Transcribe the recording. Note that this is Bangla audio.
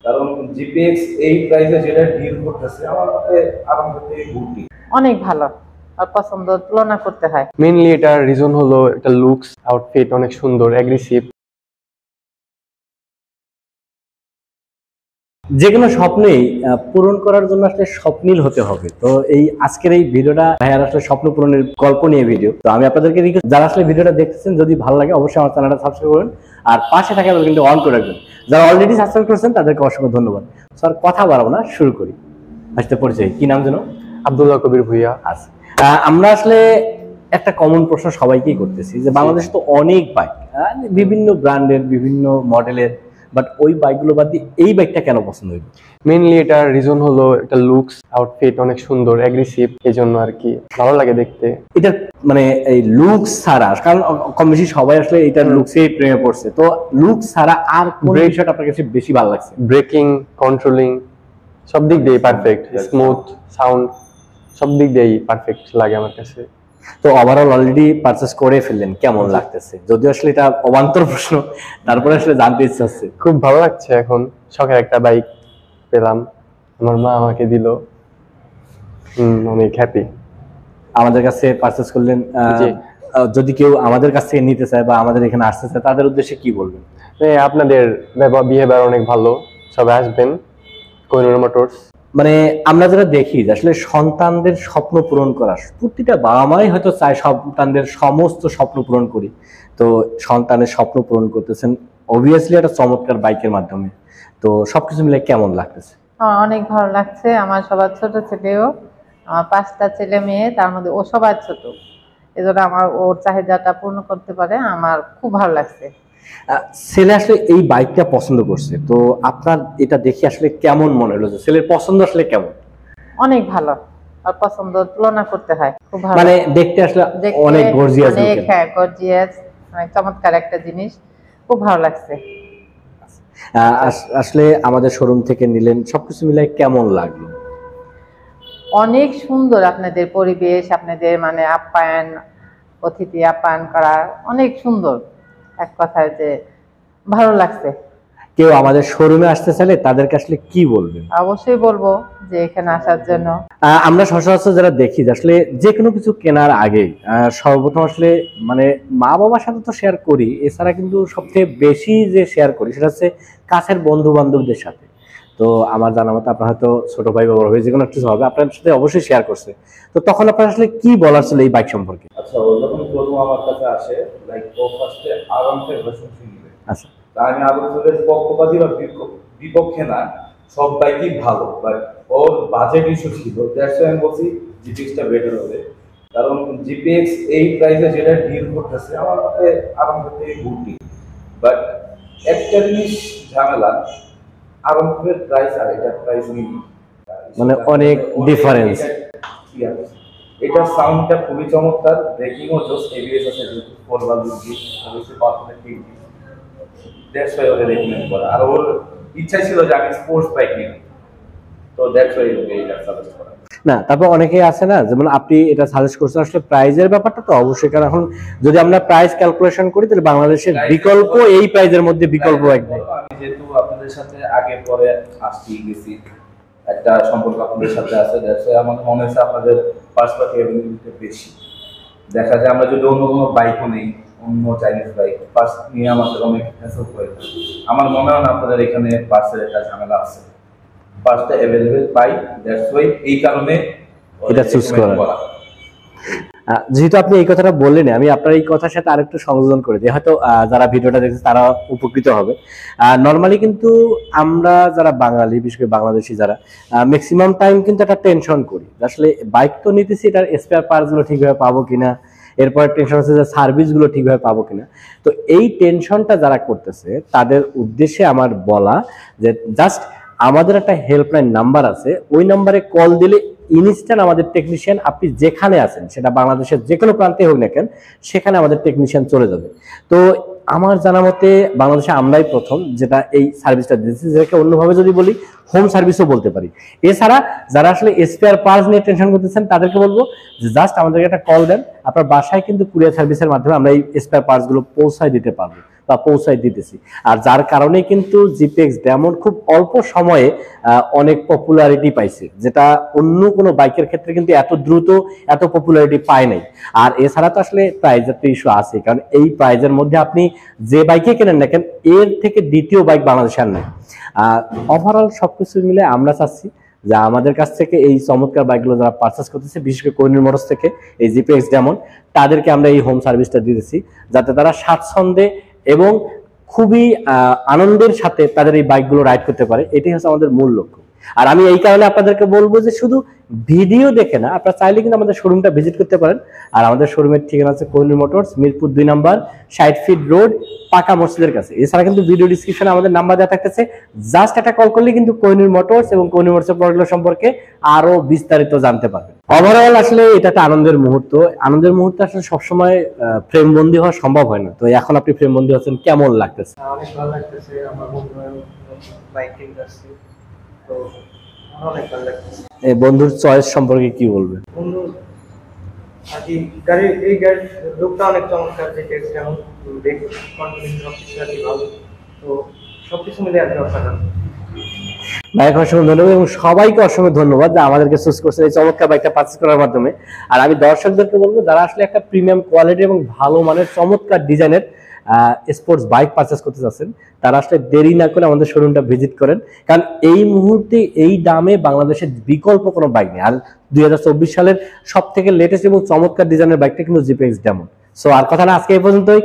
কারণ জিপিএক্স এই প্রাইসে যেটা ডিল করতেছে আমার মতে আরামদায়ক গুডি অনেক ভালো আর পছন্দ তুলনা করতে হয়। মেইনলি এটার রিজন হলো এটা লুকস, আউটফিট অনেক সুন্দর, অ্যাগ্রেসিভ। যে কোনো স্বপ্নেই পূরণ করার জন্য আসলে স্বপ্নীল হতে হবে। তো এই আজকের এই ভিডিওটা ভাইয়ার আসলে স্বপ্ন পূরণের গল্প নিয়ে ভিডিও। তো আমি আপনাদেরকে যারা আসলে ভিডিওটা দেখতেছেন যদি ভালো লাগে অবশ্যই আমার চ্যানেলটা সাবস্ক্রাইব করবেন আর পাশে থাকা বেল কিন্তু অন করে রাখবেন। যারা অলরেডি সাবস্ক্রাইব করেছেন তাদেরকে অসংখ্য ধন্যবাদ। স্যার কথা বাড়াবো না, শুরু করি। আসতে পরিচয় কি নাম যেন? আব্দুল্লাহ কবির ভুইয়া। আচ্ছা, আমরা আসলে একটা কমন প্রশ্ন সবাইকেই করতেছি যে বাংলাদেশে তো অনেক বাইক, বিভিন্ন ব্র্যান্ডের বিভিন্ন মডেলের, বাট ওই বাইকগুলো বাদ দিয়ে এই বাইকটা কেন পছন্দ হইল? মেইনলি এটার রিজন হলো এটা লুকস, আউটফিট অনেক সুন্দর, অ্যাগ্রেসিভ, এই জন্য আর কি ভালো লাগে দেখতে। এটা মানে এই লুকস ছাড়া, কারণ কম বেশি সবাই আসলে এটার লুকসেই প্রেমে পড়ছে, তো লুকস ছাড়া আর কোন বিষয়টা আপনার কাছে বেশি ভালো লাগছে? ব্রেকিং, কন্ট্রোলিং সব দিক দিয়ে পারফেক্ট, স্মুথ সাউন্ড সব দিক দিয়েই পারফেক্ট লাগে আমার কাছে। তো ওভারঅল অলরেডি পারচেজ করে ফেললেন, কেমন লাগতেছে? যদিও আসলে এটা অবান্তর প্রশ্ন, তারপরে আসলে জানতে ইচ্ছা হচ্ছে। খুব ভালো লাগছে, এখন শখের একটা বাইক পেলাম, আমার মা আমাকে দিল, অনেক হ্যাপি। আমাদের কাছে পারচেজ করলেন, যদি কেউ আমাদের কাছ থেকে নিতে চায় বা আমাদের এখানে আসতে চায় তাদের উদ্দেশ্যে কি বলবেন? আপনাদের বিহেভিয়ার অনেক ভালো, সবাই আসবেন কোহিনুর মোটরস। মানে আমরা যেটা দেখি যে আসলে সন্তানদের স্বপ্ন পূরণ করা, প্রতিটা বাবা মাই হয়তো চায় সন্তানদের সমস্ত স্বপ্ন পূরণ করি, তো সন্তানের স্বপ্ন পূরণ করতেছেন অবভিয়াসলি একটা চমৎকার বাইকের মাধ্যমে। তো সবকিছু মিলে কেমন লাগতেছে? অনেক ভালো লাগছে। আমার সবার ছোট ছেলেও, আমার 5টা ছেলে মেয়ে, তার মধ্যে ও সবার ছোট, এজন্য আমার ওর চাহিদাটা পূর্ণ করতে পারে, আমার খুব ভালো লাগছে। ছেলে আসলে এই বাইকটা পছন্দ করছে, তো আপনার এটা দেখে আসলে কেমন মনে হলো? যে ছেলের পছন্দ আসলে কেমন? অনেক ভালো আর পছন্দ তুলনা করতে হয়, খুব ভালো। মানে দেখতে আসলে অনেক গর্জিয়াস, অনেক, হ্যাঁ গর্জিয়াস, অনেক চমৎকার একটা জিনিস, খুব ভালো লাগছে। আসলে আমাদের শোরুম থেকে নিলেন, সবকিছু মিলাই কেমন লাগলো? অনেক সুন্দর আপনাদের পরিবেশ, আপনাদের মানে আপ্যায়ন, অতিথি আপ্যায়ন করা অনেক সুন্দর। এক কথায় যে ভালো লাগছে। কেউ আমাদের শোরুমে আসতে চাইলে তাদেরকে আসলে কি বলবেন? অবশ্যই বলবো যে এখানে আসার জন্য। আমরা সচরাচর যারা দেখি যে আসলে যে কোনো কিছু কেনার আগে সর্বপ্রথম আসলে মানে মা বাবার সাথে তো শেয়ার করি, এছাড়া কিন্তু সবচেয়ে বেশি যে শেয়ার করি সেটা হচ্ছে কাছের বন্ধু বান্ধবদের সাথে। তো আমার জানা মতো আপনার হয়তো ছোট ভাই বা বড় ভাই যে কোনো কিছু হবে আপনার সাথে অবশ্যই শেয়ার করছে, তো তখন আপনার আসলে কি বলার ছিল এই বাইক সম্পর্কে? আচ্ছা, ও যখন প্রথম আমার কাছে আসে, লাইক ও ফার্স্টে আরামদায়ক ভার্সন কিনবে। আচ্ছা, আমি আরামদায়কের পক্ষপাতী বা বিপক্ষে না, সব বাইকই ভালো, বাট ওর বাজেট ইস্যু ছিল, দ্যাটস আমি বলছি জিপিএক্সটা বেটার হবে। কারণ জিপিএক্স এই প্রাইসে যেটা ডিল করতেছে আমার মতে আরামদায়ক গুডি, বাট একটা জিনিস ঝামেলা, আরামদায়কের প্রাইস আর এটার প্রাইস মিল মানে অনেক ডিফারেন্স। এটা সাউন্ডটা খুবই চমৎকার, ব্রেকিংও জোস, এবিএস আছে, যেহেতু 4x অবশ্যই perfect. That's Y okay recommend করা, আর ওর ইচ্ছা ছিল যে আমি স্পোর্টস বাইক নিব, তো দ্যাটস ওয়াই ওকে এটা সাজেস্ট করা। না, তারপর অনেকেই আছে না, যেমন আপনি এটা সাজেস্ট করছেন, আসলে প্রাইজের ব্যাপারটা তো অবশ্যই, কারণ এখন যদি আমরা প্রাইস ক্যালকুলেশন করি তাহলে বাংলাদেশের বিকল্প এই প্রাইজের মধ্যে বিকল্প একদম। আমি যেহেতু আপনাদের সাথে আগে পরে আসছি গেছি, একটা সম্পর্ক আপনাদের সাথে আছে, দ্যাটস ওয়াই আমার মনে হচ্ছে আপনাদের পার্সপেক্টিভ অ্যাবিলিটি বেশি। দেখা যায় আমরা যদি অন্য কোনো বাইকও নেই, অন্য চাইনিজ বাইক পার্স নিয়ে আমাদের অনেক হ্যাসেল হয়ে যায়। আমার মনে হয় না আপনাদের এখানে পার্সের একটা ঝামেলা আছে, পার্সটা অ্যাভেলেবেল পাই, দ্যাটস ওয়াই এই কারণে এটা চুজ করা। যেহেতু আপনি এই কথাটা বললেন, আমি আপনার এই কথার সাথে আরেকটু সংযোজন করে দিই, হয়তো যারা ভিডিওটা দেখছে তারা উপকৃত হবে। নর্মালি কিন্তু আমরা যারা বাঙালি, বিশেষ করে বাংলাদেশি যারা, ম্যাক্সিমাম টাইম কিন্তু একটা টেনশন করি আসলে বাইক তো নিতেছি, এটার স্পেয়ার পার্টস গুলো ঠিকভাবে পাবো কিনা, এরপর টেনশন হচ্ছে যে সার্ভিস গুলো ঠিকভাবে পাবো কিনা। তো এই টেনশনটা যারা করতেছে তাদের উদ্দেশ্যে আমার বলা যে জাস্ট আমাদের একটা হেল্পলাইন নাম্বার আছে, ওই নাম্বারে কল দিলে ইনস্ট্যান্ট আমাদের টেকনিশিয়ান, আপনি যেখানে আছেন সেটা বাংলাদেশের যে কোনো প্রান্তে হোক না কেন, সেখানে আমাদের টেকনিশিয়ান চলে যাবে। তো আমার জানা মতে বাংলাদেশে আমরাই প্রথম যেটা এই সার্ভিসটা দিচ্ছি, যেটাকে অন্যভাবে যদি বলি হোম সার্ভিসও বলতে পারি। এছাড়া যারা আসলে স্পেয়ার পার্টস নিয়ে টেনশন করতেছেন তাদেরকে বলবো যে জাস্ট আমাদেরকে একটা কল দেন, আপনার বাসায় কিন্তু কুরিয়ার সার্ভিসের মাধ্যমে আমরা এই স্পেয়ার পার্টস গুলো পৌঁছায় দিতে পারবো। বা পৌঁছায় দিতেছি। আর যার কারণে কিন্তু জিপিএক্স ডায়মন্ড খুব অল্প সময়ে অনেক পপুলারিটি পাইছে, যেটা অন্য কোনো বাইকের ক্ষেত্রে কিন্তু এত দ্রুত এত পপুলারিটি পায় নাই। আর এছাড়া তো আসলে প্রাইজের তো ইস্যু আছে, কারণ এই প্রাইজের মধ্যে আপনি যে বাইকে কেনেন না কেন এর থেকে দ্বিতীয় বাইক বাংলাদেশে আর নাই। ওভারঅল সবকিছু মিলে আমরা চাচ্ছি যে আমাদের কাছ থেকে এই চমৎকার বাইকগুলো যারা পারচেস করতেছে, বিশেষ করে কোহিনূর মোটরস থেকে এই জিপিএক্স ডায়মন্ড, তাদেরকে আমরা এই হোম সার্ভিসটা দিতেছি, যাতে তারা স্বাচ্ছন্দ্যে এবং খুবই আনন্দের সাথে তাদের এই বাইকগুলো রাইড করতে পারে। এটাই হচ্ছে আমাদের মূল লক্ষ্য। আর আমি এই কারণে আপনাদেরকে বলবো যে শুধু ভিডিও দেখে না, আপনারা চাইলে কিন্তু আমাদের শোরুমটা ভিজিট করতে পারেন। আর আমাদের শোরুমের ঠিকানা আছে কোহিনূর মোটরস, মিরপুর 2 নম্বর 60 ফিট রোড, পাকা মসজিদের কাছে। এছাড়া কিন্তু ভিডিও ডিসক্রিপশনে আমাদের নাম্বার দেওয়া থাকতেছে, জাস্ট একটা কল করলে কিন্তু কোহিনূর মোটরস এবং কোহিনূর মোটরসের প্রোডাক্টগুলো সম্পর্কে আরো বিস্তারিত জানতে পারবেন। ওভারঅল আসলে এটা একটা আনন্দের মুহূর্ত। আনন্দের মুহূর্তে আসলে সবসময় ফ্রেমবন্দি হওয়া সম্ভব হয় না। তো এখন আপনি ফ্রেমবন্দি হচ্ছেন, কেমন লাগতেছে? অনেক ভালো লাগতেছে, আমার বন্ধু বাইক কিনতে আসছে, তো আমার অনেক ভালো লাগতেছে। এই বন্ধুর চয়েস সম্পর্কে কি বলবেন? বন্ধু আর কি এই গাড়ির লুকটা অনেক চমৎকার, দেখে যেমন দেখ কনফিডেন্স সবকিছু আর কি ভালো, তো সবকিছু মিলে আর কি অসাধারণ। ভাইকে অসংখ্য ধন্যবাদ এবং সবাইকে অসংখ্য ধন্যবাদ যে আমাদেরকে চুজ করছেন এই চমৎকার বাইকটা পারচেজ করার মাধ্যমে। আর আমি দর্শকদেরকে বলবো, যারা আসলে একটা প্রিমিয়াম কোয়ালিটি এবং ভালো মানের চমৎকার ডিজাইনের স্পোর্টস বাইক পারচেজ করতে চাচ্ছেন, তারা আসলে দেরি না করে আমাদের শোরুমটা ভিজিট করেন, কারণ এই মুহূর্তে এই দামে বাংলাদেশের বিকল্প কোনো বাইক নেই। আর 2024 সালের সব থেকে লেটেস্ট এবং চমৎকার ডিজাইনের বাইকটা কিন্তু জিপিএক্স ডায়মন্ড। সো আর কথা না, আজকে এই পর্যন্তই।